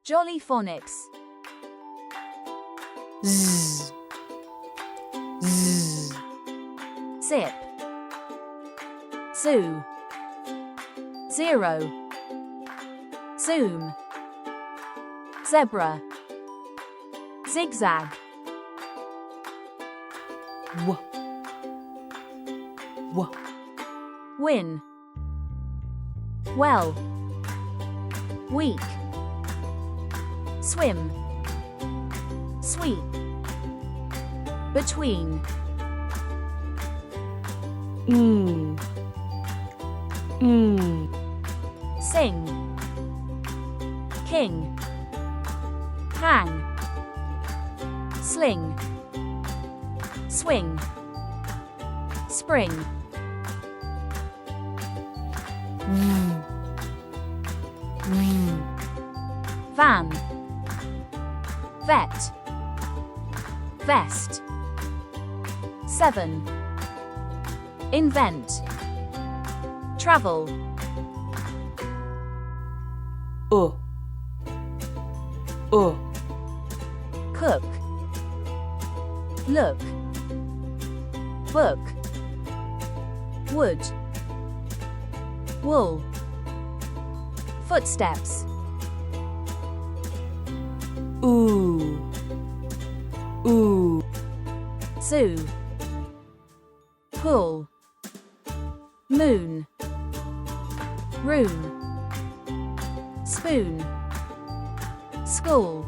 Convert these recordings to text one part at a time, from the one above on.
Jolly phonics. Z, z, Zip. Zoo. Zero. Zoom. Zebra. Zigzag. w, w, Win. Well. Weak. Swim. Sweep. Between. mm, Sing. King. Hang. Sling. Swing. Spring. Van. Vet. Vest. 7. Invent. Travel. Cook. Look. Book. Wood. Wool. Footsteps. ooh, ooh, Zoo. Pool. Moon. Room. Spoon. School.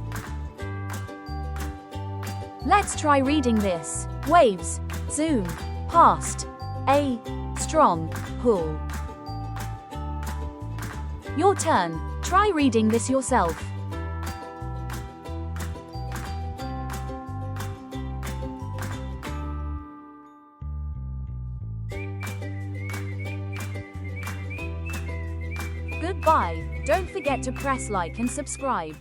Let's try reading this. Waves. Zoom. Past. A. Strong. Pull. Your turn. Try reading this yourself. Goodbye. Don't forget to press like and subscribe.